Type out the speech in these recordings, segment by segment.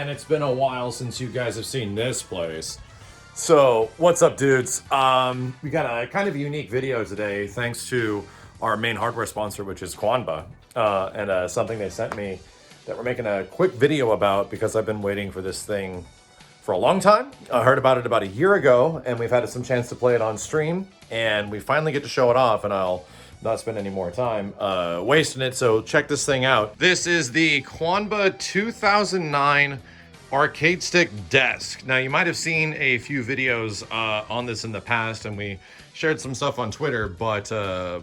man, it's been a while since you guys have seen this place. So, what's up, dudes? We got a kind of unique video today, thanks to our main hardware sponsor, which is Quanba, and something they sent me that we're making a quick video about because I've been waiting for this thing for a long time. I heard about it about a year ago, and we've had some chance to play it on stream, and we finally get to show it off, and I'll not spend any more time wasting it, so check this thing out. This is the Quanba 2009 arcade stick desk. Now, you might have seen a few videos on this in the past, and we shared some stuff on Twitter, but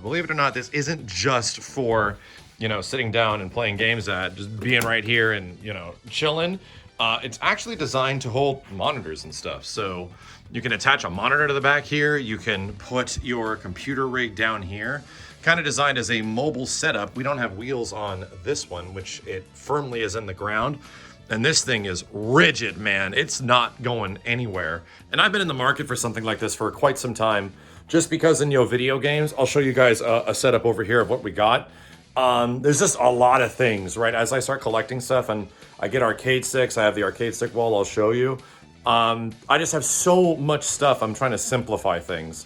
believe it or not, this isn't just for, you know, sitting down and playing games at, just being right here and, you know, chilling. It's actually designed to hold monitors and stuff. So you can attach a monitor to the back here. You can put your computer rig down here. Kind of designed as a mobile setup. We don't have wheels on this one, which it firmly is in the ground. And this thing is rigid, man. It's not going anywhere. And I've been in the market for something like this for quite some time, just because in video games, I'll show you guys a setup over here of what we got. There's just a lot of things, right? As I start collecting stuff and I get arcade sticks, I have the arcade stick wall, I'll show you. I just have so much stuff, I'm trying to simplify things.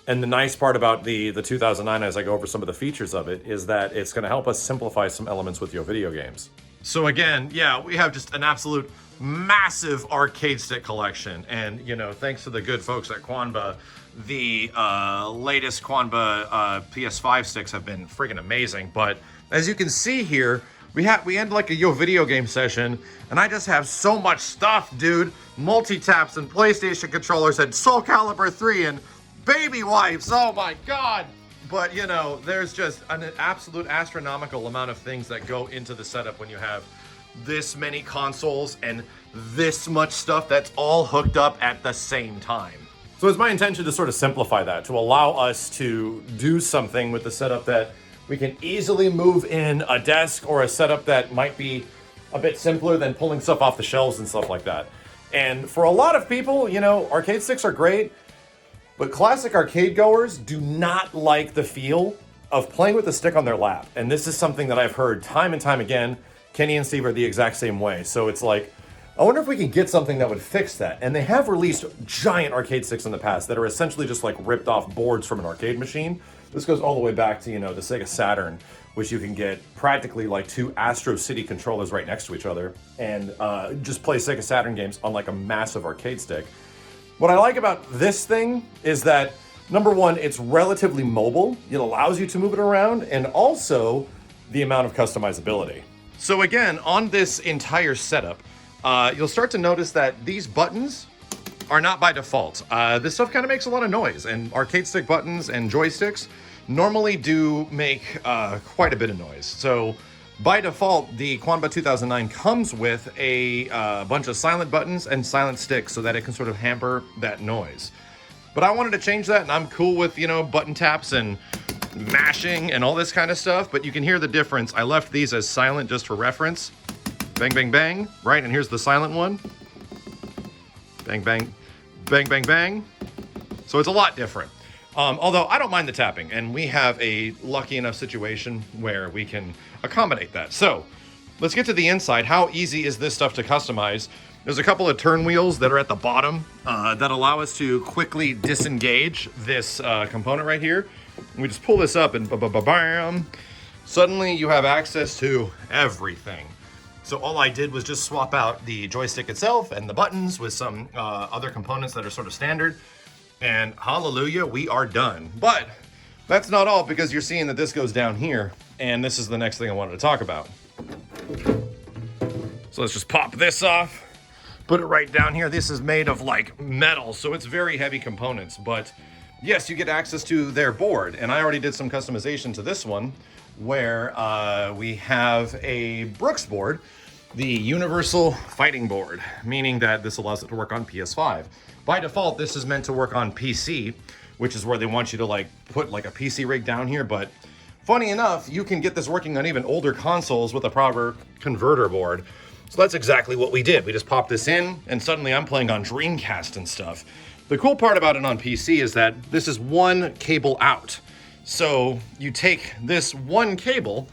And the nice part about the 2009, as I go over some of the features of it, is that it's gonna help us simplify some elements with your video games. So again, yeah, we have just an absolute massive arcade stick collection. And, you know, thanks to the good folks at Quanba, the latest Quanba PS5 sticks have been friggin' amazing. But as you can see here, we end like a video game session, and I just have so much stuff, dude. Multi-taps and PlayStation controllers and Soul Calibur 3 and baby wipes, oh my God. But, you know, there's just an absolute astronomical amount of things that go into the setup when you have this many consoles and this much stuff that's all hooked up at the same time. So it's my intention to sort of simplify that, to allow us to do something with the setup that we can easily move in a desk, or a setup that might be a bit simpler than pulling stuff off the shelves and stuff like that. And for a lot of people, you know, arcade sticks are great, but classic arcade goers do not like the feel of playing with a stick on their lap. And this is something that I've heard time and time again. Kenny and Steve are the exact same way. So it's like, I wonder if we can get something that would fix that. And they have released giant arcade sticks in the past that are essentially just like ripped off boards from an arcade machine. This goes all the way back to, you know, the Sega Saturn, which you can get practically like two Astro City controllers right next to each other and just play Sega Saturn games on like a massive arcade stick. What I like about this thing is that, number one, it's relatively mobile. It allows you to move it around, and also the amount of customizability. So again, on this entire setup, you'll start to notice that these buttons are not by default. This stuff kind of makes a lot of noise, and arcade stick buttons and joysticks normally do make quite a bit of noise. So by default, the Quanba 2009 comes with a bunch of silent buttons and silent sticks so that it can sort of hamper that noise. But I wanted to change that, and I'm cool with, you know, button taps and mashing and all this kind of stuff, but you can hear the difference. I left these as silent just for reference. Bang, bang, bang, right? And here's the silent one. Bang, bang, bang, bang, bang. So it's a lot different. Although I don't mind the tapping, and we have a lucky enough situation where we can accommodate that. So let's get to the inside. How easy is this stuff to customize? There's a couple of turn wheels that are at the bottom that allow us to quickly disengage this component right here. And we just pull this up and bam, suddenly you have access to everything. So all I did was just swap out the joystick itself and the buttons with some other components that are sort of standard. And hallelujah, we are done. But that's not all, because you're seeing that this goes down here, and this is the next thing I wanted to talk about. So let's just pop this off, put it right down here. This is made of like metal, so it's very heavy components, but yes, you get access to their board. And I already did some customization to this one, where we have a Brooks board, the Universal Fighting Board, meaning that this allows it to work on PS5. By default, this is meant to work on PC, which is where they want you to like put like a PC rig down here. But funny enough, you can get this working on even older consoles with a proper converter board. So that's exactly what we did. We just popped this in, and suddenly I'm playing on Dreamcast and stuff. The cool part about it on PC is that this is one cable out. So you take this one cable,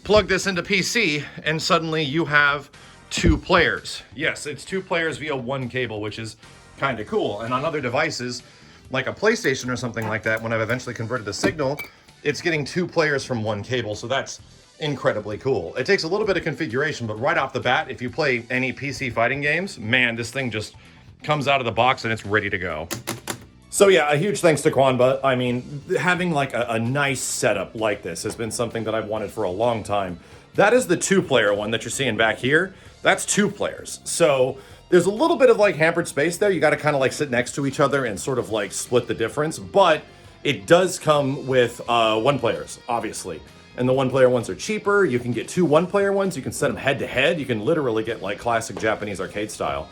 plug this into PC, and suddenly you have 2 players. Yes, it's 2 players via 1 cable, which is kind of cool. And on other devices, like a PlayStation or something like that, when I've eventually converted the signal, it's getting 2 players from 1 cable, so that's incredibly cool. It takes a little bit of configuration, but right off the bat, if you play any PC fighting games, man, this thing just comes out of the box and it's ready to go. So yeah, a huge thanks to Quanba. I mean, having like a nice setup like this has been something that I've wanted for a long time. That is the 2-player one that you're seeing back here. That's 2 players. So there's a little bit of like hampered space there. You got to kind of like sit next to each other and sort of like split the difference. But it does come with 1 players, obviously. And the 1-player ones are cheaper. You can get 2 1-player ones. You can set them head to head. You can literally get like classic Japanese arcade style.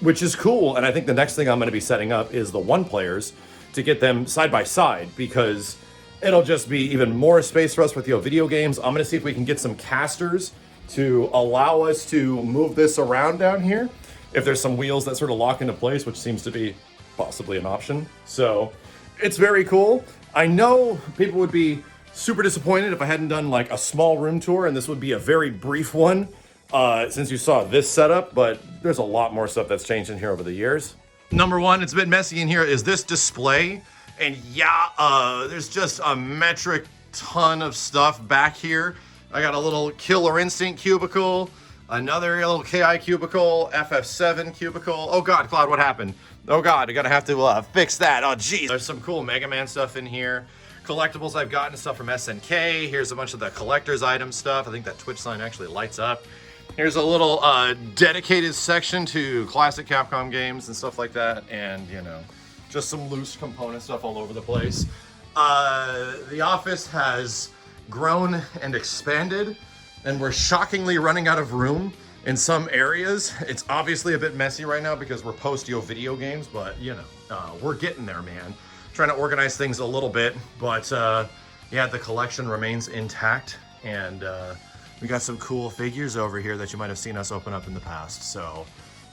Which is cool, and I think the next thing I'm going to be setting up is the 1-players to get them side by side, because it'll just be even more space for us with video games. I'm going to see if we can get some casters to allow us to move this around down here, if there's some wheels that sort of lock into place, which seems to be possibly an option. So it's very cool. I know people would be super disappointed if I hadn't done like a small room tour, and this would be a very brief one. Since you saw this setup, but there's a lot more stuff that's changed in here over the years. Number 1, it's a bit messy in here, is this display. And yeah, there's just a metric ton of stuff back here. I got a little Killer Instinct cubicle, another little KI cubicle, FF7 cubicle. Oh God, Cloud, what happened? Oh God, I gotta have to fix that. Oh geez. There's some cool Mega Man stuff in here. Collectibles I've gotten, stuff from SNK. Here's a bunch of the collector's item stuff. I think that Twitch sign actually lights up. Here's a little dedicated section to classic Capcom games and stuff like that, and you know, just some loose component stuff all over the place. The office has grown and expanded, and we're shockingly running out of room in some areas. It's obviously a bit messy right now because we're post-yo video games, but you know, we're getting there, man. Trying to organize things a little bit, but yeah, the collection remains intact, and we got some cool figures over here that you might have seen us open up in the past. So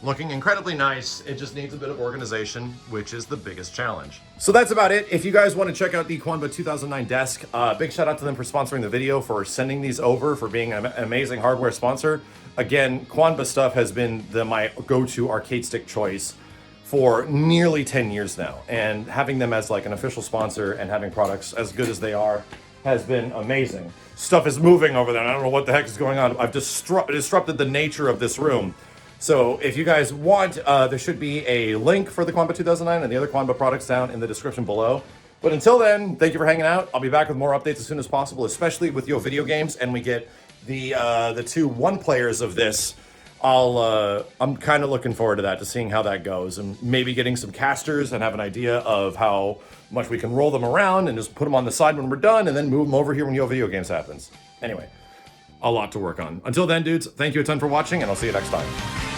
looking incredibly nice. It just needs a bit of organization, which is the biggest challenge. So that's about it. If you guys want to check out the Quanba 2009 desk, big shout out to them for sponsoring the video, for sending these over, for being an amazing hardware sponsor. Again, Quanba stuff has been my go-to arcade stick choice for nearly 10 years now. And having them as like an official sponsor and having products as good as they are has been amazing. Stuff is moving over there, and I don't know what the heck is going on. I've disrupted the nature of this room. So if you guys want, there should be a link for the Quanba 2009 and the other Quanba products down in the description below. But until then, thank you for hanging out. I'll be back with more updates as soon as possible, especially with video games, and we get the 2 1-players of this. I'm kind of looking forward to that, to seeing how that goes, and maybe getting some casters and have an idea of how much we can roll them around and just put them on the side when we're done, and then move them over here when video games happens. Anyway, a lot to work on. Until then, dudes, thank you a ton for watching, and I'll see you next time.